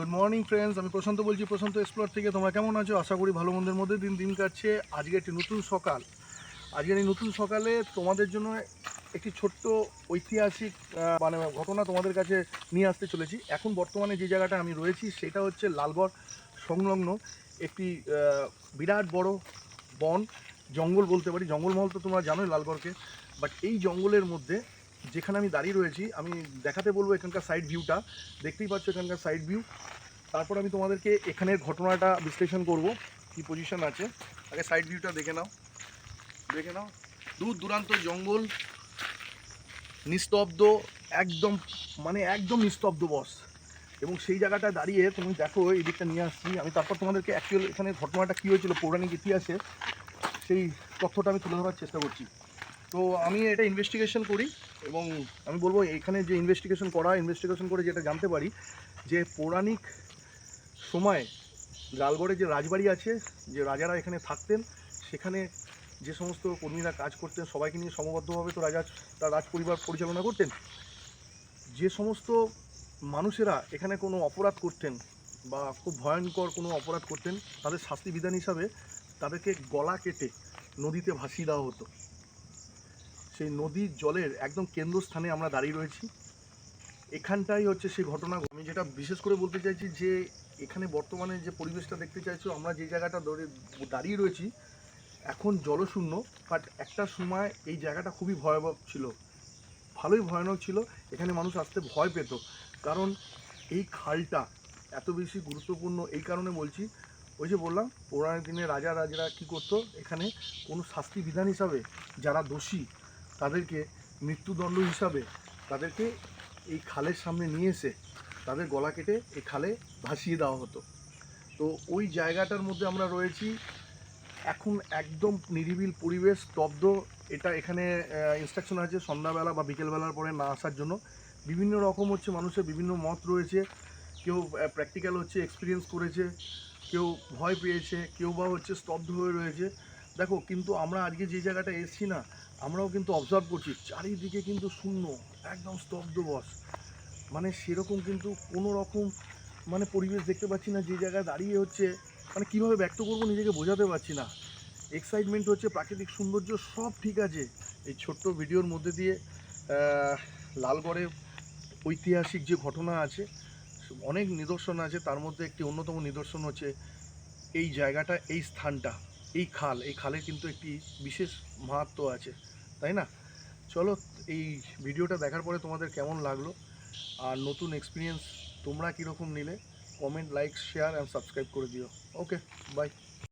Good morning friends, আমি প্রশান্ত বলছি প্রশান্ত explore থেকে। তোমরা কেমন আছো? আশা করি ভালো মন্দের মধ্যে দিন কাটছে। আজকে একটি নতুন সকাল। আজকের এই নতুন সকালে তোমাদের জন্য একটি ছোট্ট ঐতিহাসিক ঘটনা তোমাদের কাছে নিয়ে আসতে চলেছি। এখন বর্তমানে যে জায়গাটা আমি রয়েছি সেটা হচ্ছে লালগড় সংলগ্ন একটি বিরাট বড় বন, জঙ্গল বলতে পারি। জঙ্গলমহল তো তোমরা জানোই লালগড়কে। বাট এই জঙ্গলের মধ্যে যেখানে আমি দাঁড়িয়ে রয়েছি, আমি দেখাতে বলবো এখানকার সাইড ভিউটা। দেখতেই পাচ্ছ এখানকার সাইড ভিউ। তারপর আমি তোমাদেরকে এখানের ঘটনাটা বিশ্লেষণ করব, কি পজিশন আছে। আগে সাইড ভিউটা দেখে নাও। দূর দূরান্ত জঙ্গল, নিস্তব্ধ, একদম একদম নিস্তব্ধ বস। এবং সেই জায়গাটা দাঁড়িয়ে তুমি দেখো, এই দিকটা নিয়ে আসছি আমি। তারপর তোমাদেরকে অ্যাকচুয়াল এখানে ঘটনাটা কী হয়েছিল পৌরাণিক ইতিহাসে, সেই তথ্যটা আমি তুলে ধরার চেষ্টা করছি। তো আমি এটা ইনভেস্টিগেশন করি এবং আমি বলবো এখানে যে ইনভেস্টিগেশন করে যেটা জানতে পারি যে পৌরাণিক সময় লালগড়ে যে রাজবাড়ি আছে, যে রাজারা এখানে থাকতেন, সেখানে যে সমস্ত কর্মীরা কাজ করতেন সবাইকে নিয়ে সমবদ্ধভাবে তো রাজা তার রাজ পরিবার পরিচালনা করতেন। যে সমস্ত মানুষেরা এখানে কোনো অপরাধ করতেন বা খুব ভয়ঙ্কর কোনো অপরাধ করতেন, তাদের শাস্তি বিধান হিসাবে তাদেরকে গলা কেটে নদীতে ভাসিয়ে দেওয়া হতো। সেই নদীর জলের একদম কেন্দ্রস্থানে আমরা দাঁড়িয়ে রয়েছি। এখানটাই হচ্ছে সেই ঘটনা। আমি যেটা বিশেষ করে বলতে চাইছি যে এখানে বর্তমানে যে পরিবেশটা দেখতে চাইছো, আমরা যে জায়গাটা দাঁড়িয়ে রয়েছি এখন জলশূন্য। বাট একটা সময় এই জায়গাটা খুবই ভয়াবহ ছিল, ভালোই ভয়ানক ছিল। এখানে মানুষ আসতে ভয় পেত, কারণ এই খালটা এত বেশি গুরুত্বপূর্ণ। এই কারণে বলছি, ওই যে বললাম পুরানো দিনে রাজারা কী করতো, এখানে কোনো শাস্তি বিধান হিসাবে যারা দোষী তাদেরকে মৃত্যুদণ্ড হিসাবে তাদেরকে এই খালের সামনে নিয়ে এসে তাদের গলা কেটে এই খালে ভাসিয়ে দেওয়া হতো। তো ওই জায়গাটার মধ্যে আমরা রয়েছি এখন, একদম নিরিবিল পরিবেশ, স্তব্ধ। এটা এখানে ইনস্ট্রাকশন আছে সন্ধ্যাবেলা বা বিকেলবেলার পরে না আসার জন্য। বিভিন্ন রকম হচ্ছে মানুষের বিভিন্ন মত রয়েছে। কেউ প্র্যাকটিক্যাল হচ্ছে এক্সপিরিয়েন্স করেছে, কেউ ভয় পেয়েছে, কেউ বা হচ্ছে স্তব্ধ হয়ে রয়েছে। দেখো, কিন্তু আমরা আজকে যে জায়গাটা এসেছি না, আমরাও কিন্তু অবজার্ভ করছি চারিদিকে কিন্তু শূন্য, একদম স্তব্ধ বস। সেরকম কিন্তু কোনো রকম পরিবেশ দেখতে পাচ্ছি না। যে জায়গায় দাঁড়িয়ে হচ্ছে কীভাবে ব্যক্ত করবো নিজেকে বোঝাতে পারছি না। এক্সাইটমেন্ট হচ্ছে, প্রাকৃতিক সৌন্দর্য সব ঠিক আছে। এই ছোট্ট ভিডিওর মধ্যে দিয়ে লালগড়ে ঐতিহাসিক যে ঘটনা আছে, অনেক নিদর্শন আছে। তার মধ্যে একটি অন্যতম নিদর্শন হচ্ছে এই জায়গাটা, এই স্থানটা, এই খালের কিন্তু একটি বিশেষ মাহাত্ম্য আছে, তাই না? চলো, এই ভিডিওটা দেখার পরে তোমাদের কেমন লাগলো আর নতুন এক্সপিরিয়েন্স তোমরা কীরকম নিলে, comment, like, share and subscribe করে দিও। ওকে, বাই।